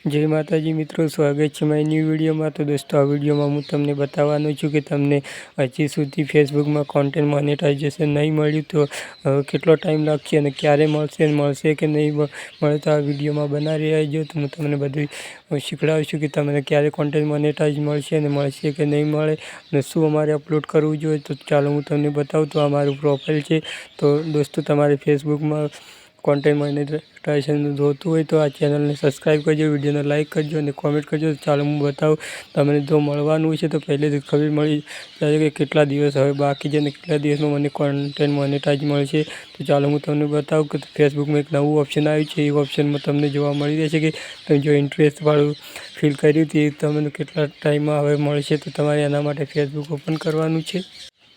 જય માતાજી મિત્રો, સ્વાગત છે મારી ન્યૂ વિડીયોમાં। તો દોસ્તો, આ વિડીયોમાં હું તમને બતાવવાનો છું કે તમને હજી સુધી ફેસબુકમાં કોન્ટેન્ટ મોનેટાઇઝેશન નહીં મળ્યું તો કેટલો ટાઈમ લાગશે અને ક્યારે મળશે કે નહીં મળે। તો આ વિડીયોમાં બનાવી રહેજો તો હું તમને બધું શીખડાવું છું કે તમને ક્યારે કોન્ટેન્ટ મોનેટાઇઝ મળશે અને મળશે કે નહીં મળે અને શું અમારે અપલોડ કરવું જોઈએ। તો ચાલો હું તમને બતાવું। તો આ મારું પ્રોફાઇલ છે। તો દોસ્તો, તમારે ફેસબુકમાં કોન્ટેન્ટ મોનેટાઇઝેશન જોતું હોય તો આ ચેનલને સબસ્ક્રાઈબ કરજો, વિડીયોને લાઇક કરજો અને કોમેન્ટ કરજો। ચાલો હું બતાવું તમને જો મળવાનું છે તો પહેલેથી ખબર મળી જાય કે કેટલા દિવસ હવે બાકી છે અને કેટલા દિવસમાં મને કોન્ટેન્ટ મોનેટાઇઝ મળશે। તો ચાલો હું તમને બતાવું કે ફેસબુકમાં એક નવું ઓપ્શન આવ્યું છે। એ ઓપ્શનમાં તમને જોવા મળી રહેશે કે તમે જો ઇન્ટરેસ્ટવાળું ફીલ કર્યું તે તમને કેટલા ટાઈમમાં હવે મળશે। તો તમારે એના માટે ફેસબુક ઓપન કરવાનું છે।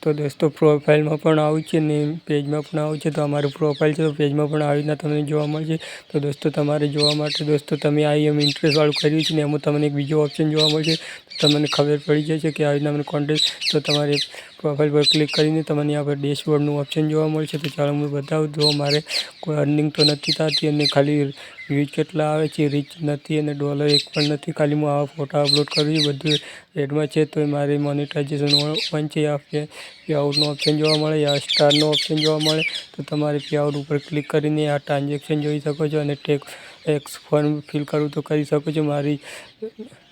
તો દોસ્તો, પ્રોફાઇલમાં પણ આવું છે ને પેજમાં પણ આવું છે। તો અમારું પ્રોફાઇલ છે તો પેજમાં પણ આવી રીતના તમને જોવા મળશે। તો દોસ્તો, તમારે જોવા માટે દોસ્તો તમે આ ઇન્ટરેસ્ટવાળું કર્યું છે ને એમાં તમને એક બીજો ઓપ્શન જોવા મળશે। તો તમને ખબર પડી જશે કે આવી રીતના મને કોન્ટેન્ટ, તો તમારે પ્રોફાઇલ પર ક્લિક કરીને તમને यहाँ પર ડેશબોર્ડનું ઓપ્શન જોવા મળશે। તો ચાલો હું બતાવું। તો મારે કોઈ અર્નિંગ તો નથી થતી અને ખાલી વ્યૂઝ કેટલા આવે છે, રીચ નથી અને ડોલર એક પણ નથી। ખાલી હું આવા ફોટા અપલોડ કરું છું, બધું એડમાં છે। તો મારે મોનેટાઇઝેશન ઓન છે। આ પે આઉટનો ઓપ્શન જોવા મળે, આ સ્ટારનો ઓપ્શન જોવા મળે। તો તમારે પે આઉટ ઉપર ક્લિક કરીને આ ટ્રાન્ઝેક્શન જોઈ શકો છો અને ટેક્સ ફોર્મ ફિલ કરવું તો કરી શકો છો। મારી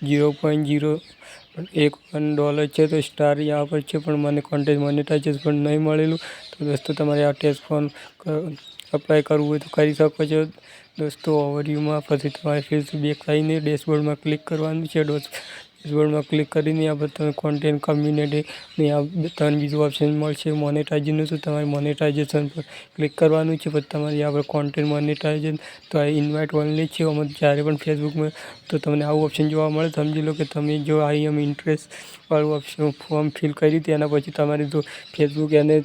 0.081 છે। તો સ્ટાર यहाँ પર છે પણ મને કોન્ટેન્ટ મોનેટાઇઝેશન પણ નહીં મળેલું। તો દોસ્તો, તમારે આ ટેક્સ ફોર્મ અપ્લાય કરવું હોય તો કરી શકો છો। દોસ્તો, ઓવરવ્યૂમાં પછી તમારે ફેસબુક બેક થઈને ડેશબોર્ડમાં ક્લિક કરવાનું છે। ડેશબોર્ડમાં ક્લિક કરીને આ બધા તમે કોન્ટેન્ટ કમ્યુનિટીને આ ત્રણ બીજું ઓપ્શન મળશે મોનેટાઇઝેશનનું। તો તમારે મોનેટાઇઝેશન પર ક્લિક કરવાનું છે। પછી તમારે यहाँ પર કોન્ટેન્ટ મોનેટાઇઝેશન તો આ ઇન્વાઇટ ઓનલી છે। આમાં જ્યારે પણ ફેસબુકમાં તો તમને આવું ઓપ્શન જોવા મળે, સમજી લો કે તમે જો ઇન્ટરેસ્ટવાળું ઓપ્શન ફોર્મ ફિલ કર્યું તેના પછી તમારે જો ફેસબુક એને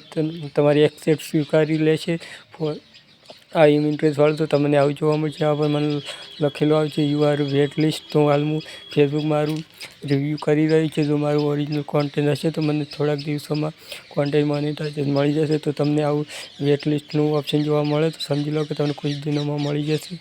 તમારી એક્સેપ્ટ સ્વીકારી લેશે આ ઇન્ટરેસ્ટવાળું, તો તમને આવું જોવા મળશે। આ પર મને લખેલું આવે છે યુ આર વેટ લિસ્ટ। તો હાલ હું ફેસબુક મારું રિવ્યૂ કરી રહ્યું છે। જો મારું ઓરિજિનલ કોન્ટેન્ટ હશે તો મને થોડાક દિવસોમાં કોન્ટેન્ટ મોનેટાઇઝેશન મળી જશે। તો તમને આવું વેટ લિસ્ટનું ઓપ્શન જોવા મળે તો સમજી લો કે તમને કુછ દિનોમાં મળી જશે।